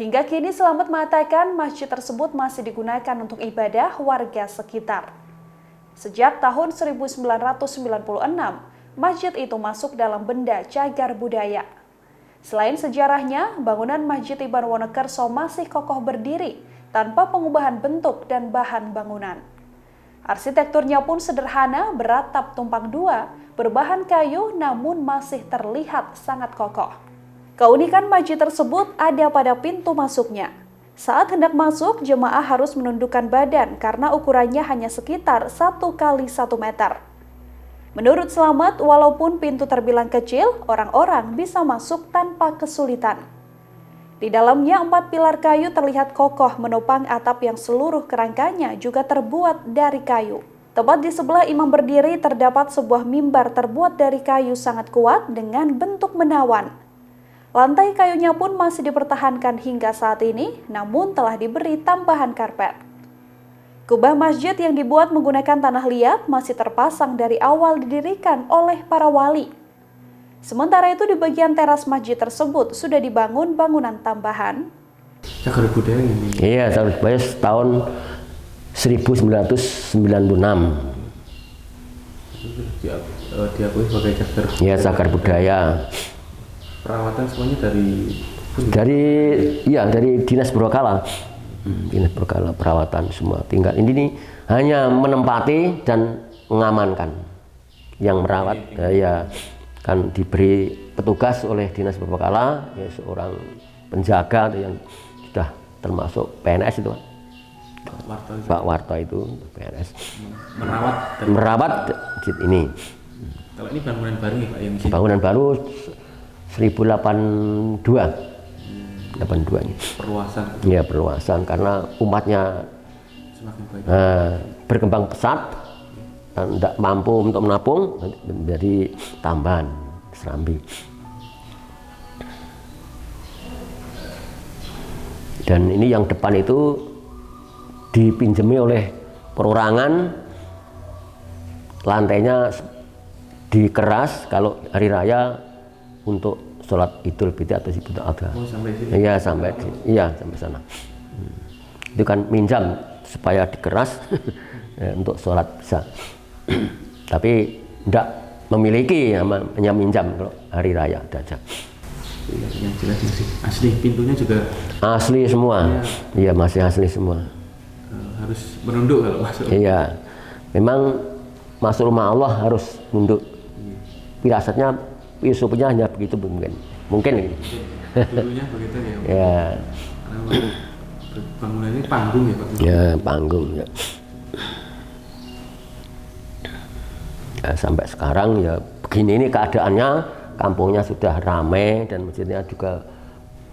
Hingga kini Selamat mengatakan masjid tersebut masih digunakan untuk ibadah warga sekitar. Sejak tahun 1996, masjid itu masuk dalam benda cagar budaya. Selain sejarahnya, bangunan Masjid Ibn Wonokerso masih kokoh berdiri tanpa pengubahan bentuk dan bahan bangunan. Arsitekturnya pun sederhana, beratap tumpang dua, berbahan kayu namun masih terlihat sangat kokoh. Keunikan masjid tersebut ada pada pintu masuknya. Saat hendak masuk, jemaah harus menundukkan badan karena ukurannya hanya sekitar 1 kali 1 meter. Menurut Selamat, walaupun pintu terbilang kecil, orang-orang bisa masuk tanpa kesulitan. Di dalamnya 4 pilar kayu terlihat kokoh menopang atap yang seluruh kerangkanya juga terbuat dari kayu. Tepat di sebelah imam berdiri terdapat sebuah mimbar terbuat dari kayu sangat kuat dengan bentuk menawan. Lantai kayunya pun masih dipertahankan hingga saat ini, namun telah diberi tambahan karpet. Kubah masjid yang dibuat menggunakan tanah liat masih terpasang dari awal didirikan oleh para wali. Sementara itu di bagian teras masjid tersebut sudah dibangun bangunan tambahan. Cagar budaya ini? Iya, cagar budaya tahun 1996. Diakui sebagai cagar budaya? Iya, cagar budaya. Perawatan semuanya dari Dinas Purbakala. Dinas Purbakala perawatan semua. Tinggal ini hanya menempati dan mengamankan. Yang merawat ya kan diberi petugas oleh Dinas Purbakala, ya seorang penjaga yang sudah termasuk PNS itu. Pak Warto itu PNS. Merawat ini. Kalau ini bangunan baru ya Pak yang di sini? Bangunan baru 1082. 82 ini. Perluasan. Iya, perluasan karena umatnya semakin baik. Berkembang pesat dan tidak mampu untuk menampung, menjadi tambahan serambi. Dan ini yang depan itu dipinjami oleh perorangan, lantainya dikeras kalau hari raya untuk sholat Idul Fitri atau Idul Adha. Oh, sampai sini? Iya, sampai sana. Itu kan minjam supaya dikeras untuk sholat bisa. Tapi tidak memiliki, hanya minjam kalau hari raya aja. Yang jelas asli pintunya juga asli semua. Iya, masih asli semua. Harus menunduk kalau masuk. Iya, memang masuk rumah Allah harus nunduk. Firasatnya filosofnya hanya begitu mungkin ini. Dulunya begitu ya. Ya. Karena bangunan ini panggung ya Pak. Ya, panggung ya. Ya, sampai sekarang ya begini ini keadaannya, kampungnya sudah ramai dan masjidnya juga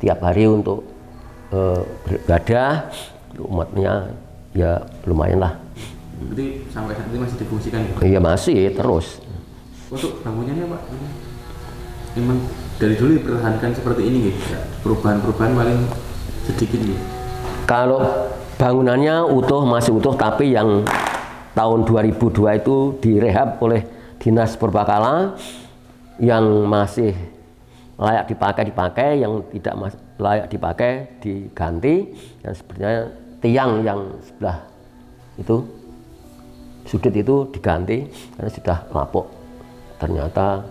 tiap hari untuk beribadah, umatnya ya lumayan lah. Jadi sampai saat ini masih difungsikan ya Pak? Iya, masih terus. Untuk bangunannya Pak, memang dari dulu dipertahankan seperti ini gitu. Perubahan-perubahan paling sedikit gitu. Kalau bangunannya masih utuh, tapi yang tahun 2002 itu direhab oleh Dinas Purbakala, yang masih layak dipakai, yang tidak layak dipakai diganti, dan sebenarnya tiang yang sebelah itu sudut itu diganti karena sudah lapuk. Ternyata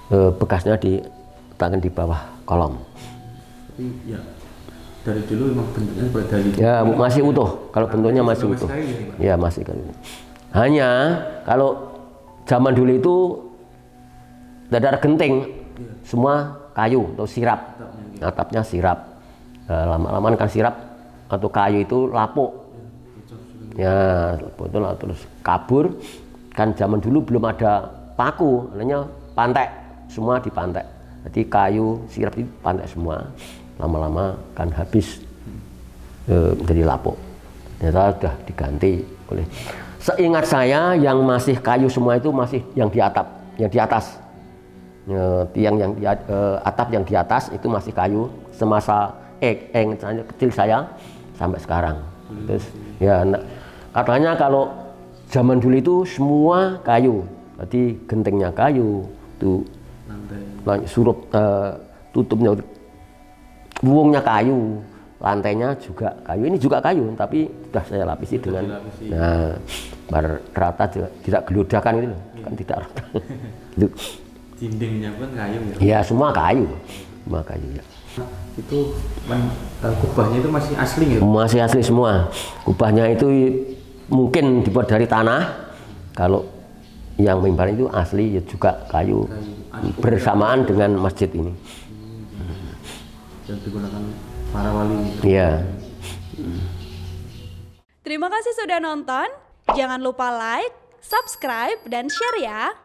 bekasnya diletakkan di bawah kolom. Tapi ya dari dulu memang bentuknya dari ya masih utuh. Kalau bentuknya masih utuh, ya masih kan. Hanya kalau zaman dulu itu tidak ada genting, semua kayu atau sirap, atapnya sirap. Lama-lama kan sirap atau kayu itu lapuk. Ya betul, terus kabur. Kan zaman dulu belum ada paku, hanya pantek, semua dipantek. Jadi kayu sirap itu pantek semua. Lama-lama kan habis menjadi lapuk. Ternyata sudah diganti oleh. Seingat saya yang masih kayu semua itu masih yang di atap, yang di atas. Tiang yang di atap yang di atas itu masih kayu semasa kecil saya sampai sekarang. Terus ya katanya kalau zaman dulu itu semua kayu, jadi gentingnya kayu, tuh surup tutupnya Buungnya kayu, lantainya juga kayu. Ini juga kayu, tapi sudah saya lapisi dengan, nah, biar rata juga, tidak geludakan gitu, kan tidak rata. Itu. Dindingnya pun kayu ya? Ya semua kayu, semua kayu ya. Itu kubahnya itu masih asli ya? Masih asli semua. Kubahnya itu mungkin dibuat dari tanah. Kalau yang mimbar itu asli ya juga kayu. Bersamaan dengan masjid ini. Yang digunakan para wali. Iya. Terima kasih sudah nonton. Jangan lupa like, subscribe, dan share ya.